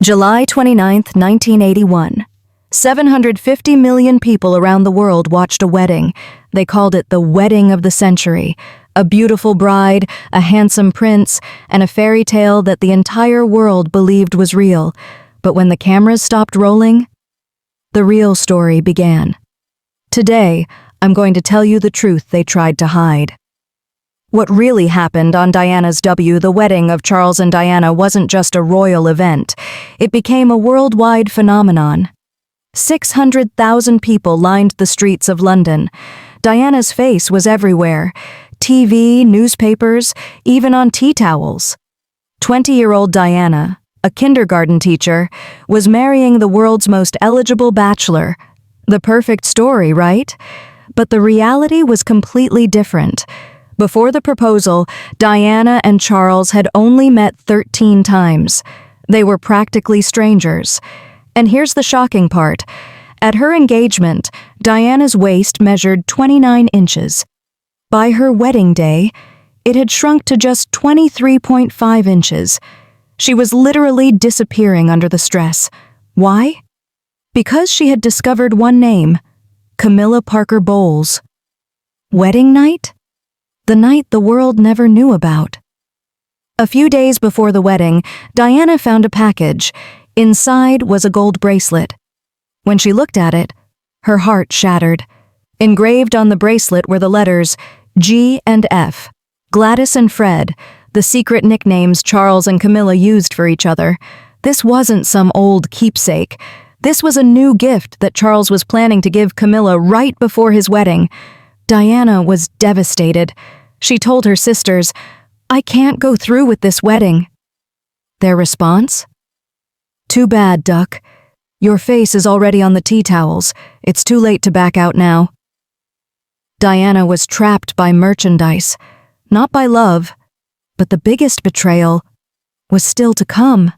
July 29, 1981. 750 million people around the world watched a wedding. They called it the wedding of the century. A beautiful bride, a handsome prince, and a fairy tale that the entire world believed was real. But when the cameras stopped rolling, the real story began. Today, I'm going to tell you the truth they tried to hide. What really happened on Diana's the wedding of Charles and Diana, wasn't just a royal event. It became a worldwide phenomenon. 600,000 people lined the streets of London. Diana's face was everywhere. TV, newspapers, even on tea towels. 20-year-old Diana, a kindergarten teacher, was marrying the world's most eligible bachelor. The perfect story, right? But the reality was completely different. Before the proposal, Diana and Charles had only met 13 times. They were practically strangers. And here's the shocking part. At her engagement, Diana's waist measured 29 inches. By her wedding day, it had shrunk to just 23.5 inches. She was literally disappearing under the stress. Why? Because she had discovered one name: Camilla Parker Bowles. Wedding night? The night the world never knew about. A few days before the wedding, Diana found a package. Inside was a gold bracelet. When she looked at it, her heart shattered. Engraved on the bracelet were the letters G and F, Gladys and Fred, the secret nicknames Charles and Camilla used for each other. This wasn't some old keepsake. This was a new gift that Charles was planning to give Camilla right before his wedding. Diana was devastated. She told her sisters, "I can't go through with this wedding." Their response? "Too bad, Duck. Your face is already on the tea towels. It's too late to back out now." Diana was trapped by merchandise, not by love, but the biggest betrayal was still to come.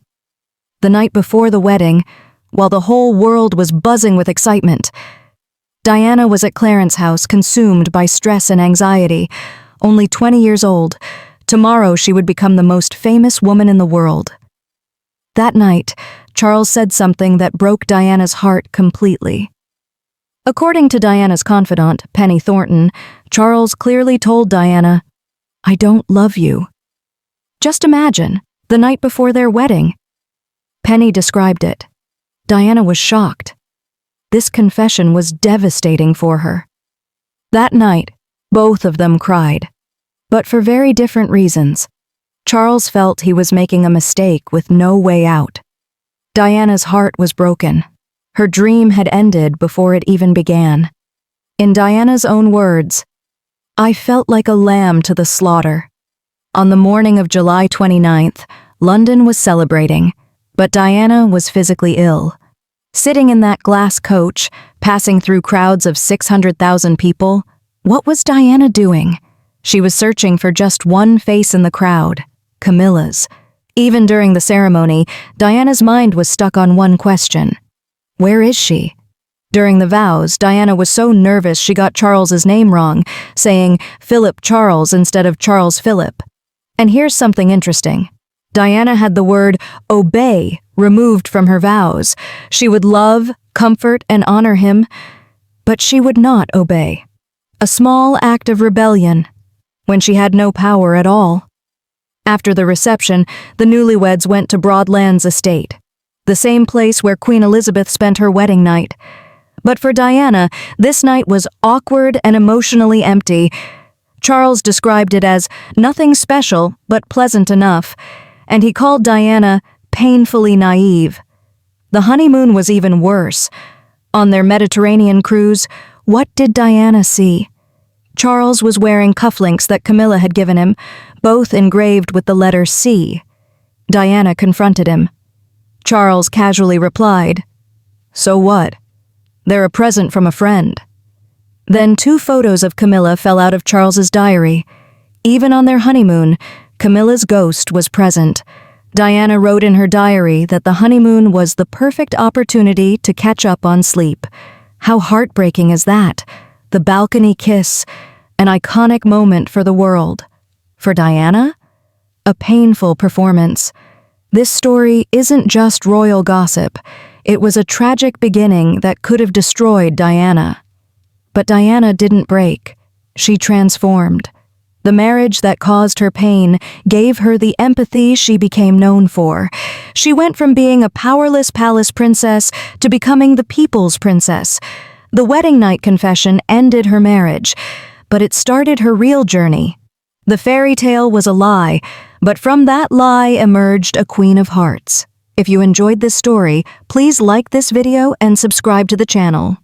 The night before the wedding, while the whole world was buzzing with excitement, Diana was at Clarence's house, consumed by stress and anxiety. Only 20 years old, tomorrow she would become the most famous woman in the world. That night, Charles said something that broke Diana's heart completely. According to Diana's confidant, Penny Thornton, Charles clearly told Diana, "I don't love you." Just imagine, the night before their wedding. Penny described it. Diana was shocked. This confession was devastating for her. That night, both of them cried, but for very different reasons. Charles felt he was making a mistake with no way out. Diana's heart was broken. Her dream had ended before it even began. In Diana's own words, "I felt like a lamb to the slaughter." On the morning of July 29th, London was celebrating, but Diana was physically ill. Sitting in that glass coach, passing through crowds of 600,000 people, what was Diana doing? She was searching for just one face in the crowd, Camilla's. Even during the ceremony, Diana's mind was stuck on one question. Where is she? During the vows, Diana was so nervous she got Charles's name wrong, saying Philip Charles instead of Charles Philip. And here's something interesting. Diana had the word obey removed from her vows. She would love, comfort, and honor him, but she would not obey. A small act of rebellion, when she had no power at all. After the reception, the newlyweds went to Broadlands Estate, the same place where Queen Elizabeth spent her wedding night. But for Diana, this night was awkward and emotionally empty. Charles described it as nothing special, but pleasant enough, and he called Diana painfully naive. The honeymoon was even worse. On their Mediterranean cruise, what did Diana see? Charles was wearing cufflinks that Camilla had given him, both engraved with the letter C. Diana confronted him. Charles casually replied, "So what? They're a present from a friend." Then 2 photos of Camilla fell out of Charles's diary. Even on their honeymoon, Camilla's ghost was present. Diana wrote in her diary that the honeymoon was the perfect opportunity to catch up on sleep. How heartbreaking is that? The balcony kiss, an iconic moment for the world. For Diana, a painful performance. This story isn't just royal gossip. It was a tragic beginning that could have destroyed Diana. But Diana didn't break. She transformed. The marriage that caused her pain gave her the empathy she became known for. She went from being a powerless palace princess to becoming the people's princess. The wedding night confession ended her marriage, but it started her real journey. The fairy tale was a lie, but from that lie emerged a Queen of Hearts. If you enjoyed this story, please like this video and subscribe to the channel.